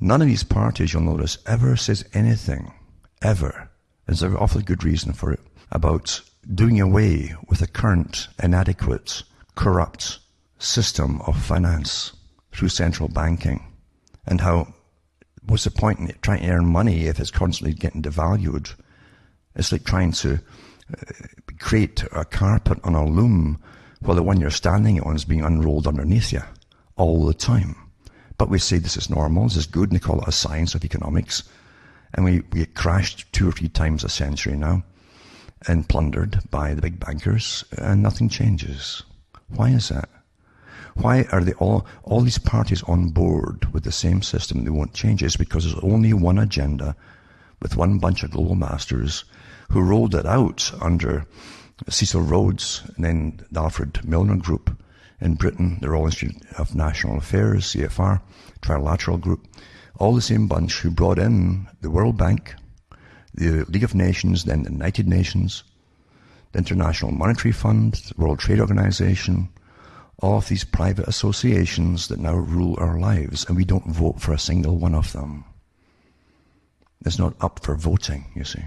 None of these parties, you'll notice, ever says anything, ever, there's an awfully good reason for it, about doing away with the current inadequate, corrupt system of finance through central banking, and how what's the point in trying to earn money if it's constantly getting devalued? It's like trying to create a carpet on a loom while the one you're standing on is being unrolled underneath you all the time. But we say this is normal, this is good, and they call it a science of economics. And we get crashed 2 or 3 times a century now and plundered by the big bankers, and nothing changes. Why is that? Why are they all these parties on board with the same system? They won't change. It's because there's only one agenda with one bunch of global masters who rolled it out under Cecil Rhodes and then the Alfred Milner Group in Britain, the Royal Institute of National Affairs, CFR, Trilateral Group, all the same bunch who brought in the World Bank, the League of Nations, then the United Nations, the International Monetary Fund, the World Trade Organization, all of these private associations that now rule our lives, and we don't vote for a single one of them. It's not up for voting, you see.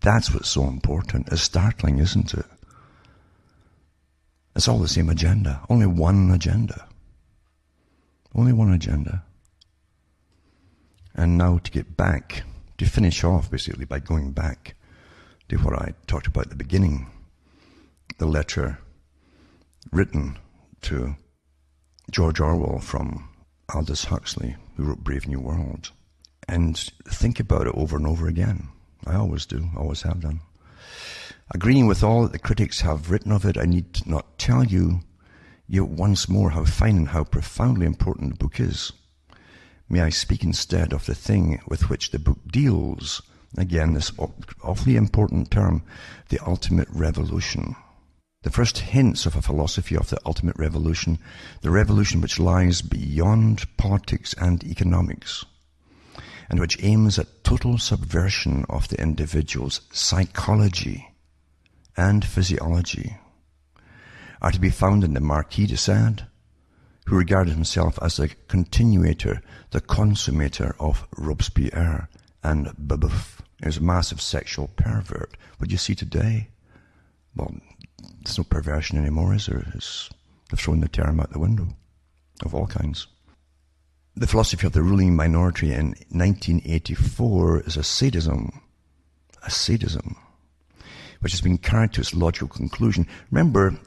That's what's so important. It's startling, isn't it? It's all the same agenda. Only one agenda. Only one agenda. And now to get back, to finish off basically by going back to what I talked about at the beginning the letter written to George Orwell from Aldous Huxley, who wrote Brave New World, and think about it over and over again. I always do, always have done. Agreeing with all that the critics have written of it, I need not tell you yet once more how fine and how profoundly important the book is. May I speak instead of the thing with which the book deals? Again, this awfully important term, the ultimate revolution. The first hints of a philosophy of the ultimate revolution, the revolution which lies beyond politics and economics, and which aims at total subversion of the individual's psychology and physiology, are to be found in the Marquis de Sade, who regarded himself as the continuator, the consummator of Robespierre and Babeuf. He was a massive sexual pervert. What do you see today? Well, there's no perversion anymore, is there? They've thrown the term out the window, of all kinds. The philosophy of the ruling minority in 1984 is a sadism, which has been carried to its logical conclusion. Remember,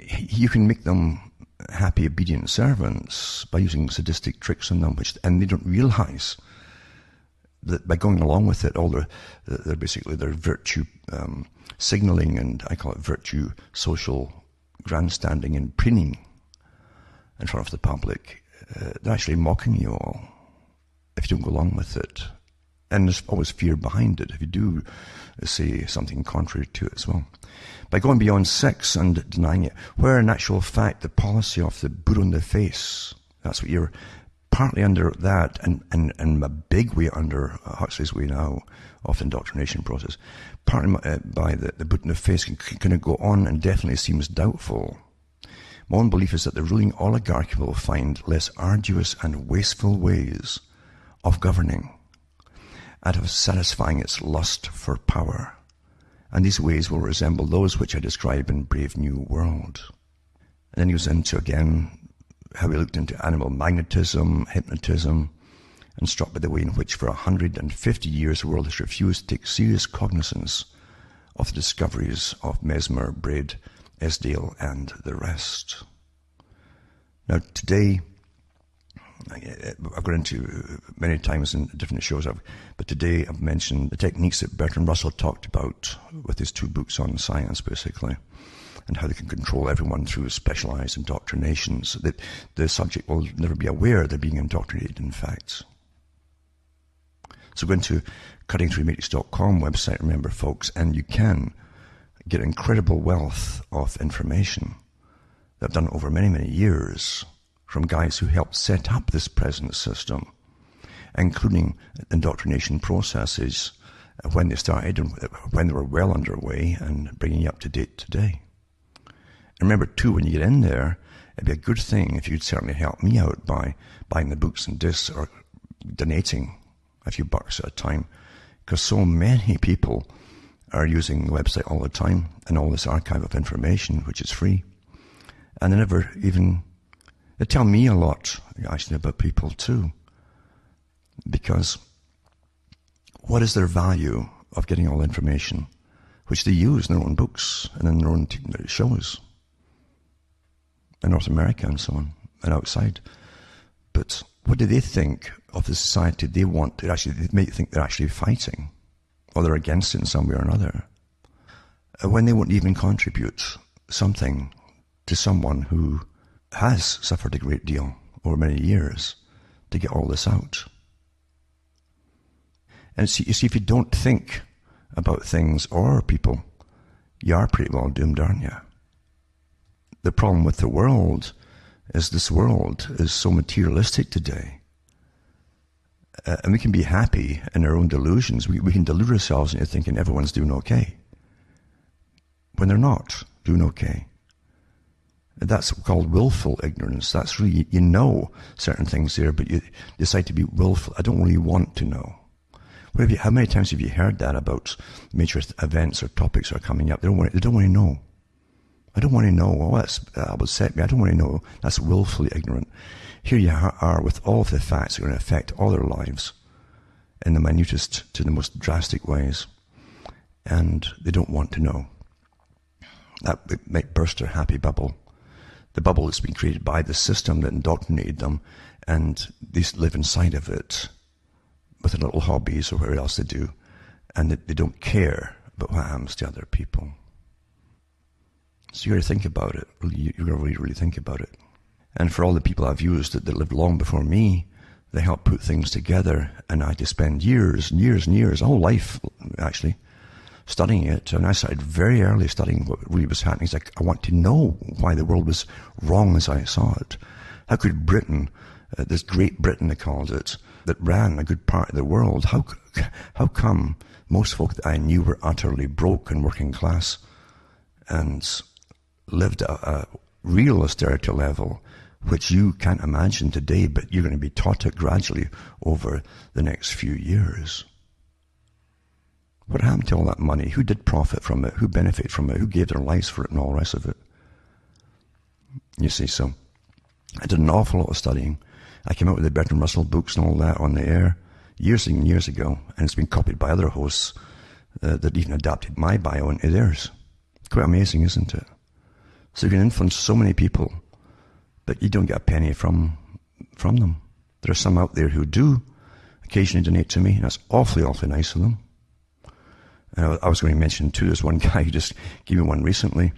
you can make them happy, obedient servants by using sadistic tricks on them, and they don't realize that by going along with it, all they're basically their virtue signaling, and I call it virtue social grandstanding and preening in front of the public. They're actually mocking you all if you don't go along with it. And there's always fear behind it if you do say something contrary to it as well. By going beyond sex and denying it, where in actual fact the policy of the boot on the face, that's what you're partly under that, and a big way under Huxley's way now of the indoctrination process, partly by the boot in the face can go on and definitely seems doubtful. My own belief is that the ruling oligarchy will find less arduous and wasteful ways of governing and of satisfying its lust for power. And these ways will resemble those which I describe in Brave New World. And then he goes into, again, how he looked into animal magnetism, hypnotism, and struck by the way in which for 150 years the world has refused to take serious cognizance of the discoveries of Mesmer, Braid, Esdale, and the rest. Now today, I've gone into many times in different shows, but today I've mentioned the techniques that Bertrand Russell talked about with his 2 books on science, basically, and how they can control everyone through specialized indoctrinations, so that the subject will never be aware they're being indoctrinated, in fact. So go into cuttingthroughmatrix.com website, remember, folks, and you can get incredible wealth of information that I've done over many, many years from guys who helped set up this present system, including indoctrination processes when they started and when they were well underway, and bringing you up to date today. And remember, too, when you get in there, it'd be a good thing if you'd certainly help me out by buying the books and discs or donating a few bucks at a time, because so many people are using the website all the time and all this archive of information, which is free. And they tell me a lot, actually, about people too. Because what is their value of getting all the information, which they use in their own books and in their own shows in North America and so on, and outside? But what do they think of the society they want to actually, they may think they're actually fighting, or they're against it in some way or another, when they won't even contribute something to someone who has suffered a great deal over many years to get all this out. And you see, if you don't think about things or people, you are pretty well doomed, aren't you? The problem with the world is this world is so materialistic today. And we can be happy in our own delusions. We can delude ourselves into thinking everyone's doing okay, when they're not doing okay. That's called willful ignorance. That's really, you know certain things there, but you decide to be willful. I don't really want to know. How many times have you heard that about major events or topics that are coming up? They don't want to know. I don't want to know. Oh, that upset me. I don't want to know. That's willfully ignorant. Here you are with all of the facts that are going to affect all their lives in the minutest to the most drastic ways. And they don't want to know. that might burst their happy bubble. The bubble that's been created by the system that indoctrinated them, and they live inside of it with their little hobbies or whatever else they do, and they don't care about what happens to other people. So you got to think about it. You got to really think about it. And for all the people I've used that lived long before me, they helped put things together, and I had to spend years and years and years, a whole life actually, studying it. And I started very early studying what really was happening. It's like, I want to know why the world was wrong as I saw it. How could Britain, this Great Britain they called it, that ran a good part of the world, how come most folk that I knew were utterly broke and working class and lived at a real austerity level, which you can't imagine today, but you're going to be taught it gradually over the next few years. What happened to all that money? Who did profit from it? Who benefited from it? Who gave their lives for it and all the rest of it? You see, so I did an awful lot of studying. I came out with the Bertrand Russell books and all that on the air years and years ago, and it's been copied by other hosts that even adapted my bio into theirs. Quite amazing, isn't it? So you can influence so many people, but you don't get a penny from them. There are some out there who do occasionally donate to me, and that's awfully nice of them. And I was going to mention too, there's one guy who just gave me one recently,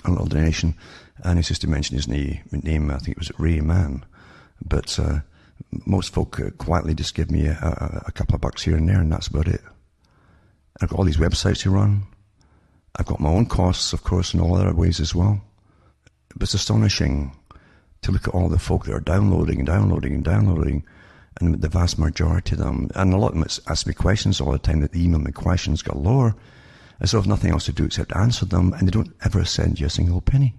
a little donation, and he's just to mention his name, I think it was Ray Mann. But most folk quietly just give me a couple of bucks here and there, and that's about it. I've got all these websites to run. I've got my own costs, of course, in all other ways as well. But it's astonishing to look at all the folk that are downloading, and the vast majority of them, and a lot of them ask me questions all the time, that they email me questions galore, as though I've nothing else to do except answer them, and they don't ever send you a single penny.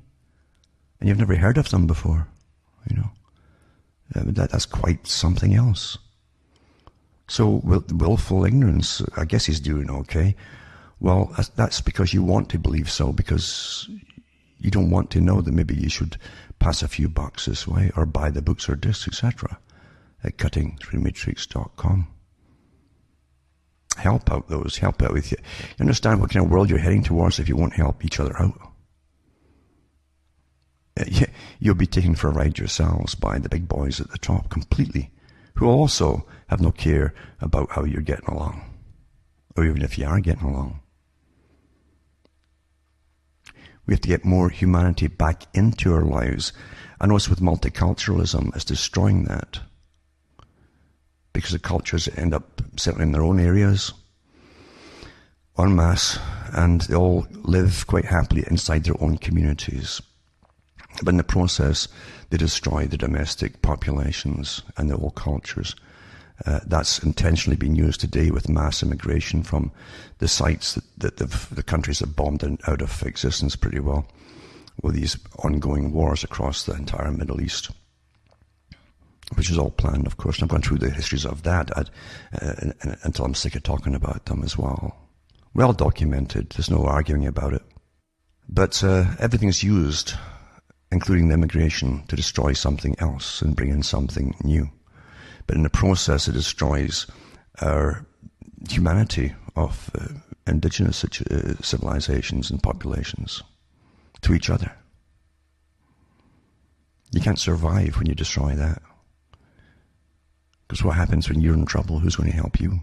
And you've never heard of them before, you know. That's quite something else. So, willful ignorance, I guess he's doing okay. Well, that's because you want to believe so, because you don't want to know that maybe you should pass a few bucks this way, or buy the books or discs, etc. at cuttingthroughmatrix.com. Help out with you. You understand what kind of world you're heading towards if you won't help each other out? You'll be taken for a ride yourselves by the big boys at the top completely, who also have no care about how you're getting along, or even if you are getting along. We have to get more humanity back into our lives. I know it's with multiculturalism, it's destroying that. Because the cultures end up settling in their own areas, en masse, and they all live quite happily inside their own communities. But in the process, they destroy the domestic populations and the old cultures. That's intentionally been used today with mass immigration from the sites that the countries have bombed out of existence pretty well, with these ongoing wars across the entire Middle East, which is all planned, of course. And I've gone through the histories of that until I'm sick of talking about them as well. Well documented, there's no arguing about it. But everything's used, including the immigration, to destroy something else and bring in something new. But in the process, it destroys our humanity of indigenous civilizations and populations to each other. You can't survive when you destroy that. Because what happens when you're in trouble? Who's going to help you?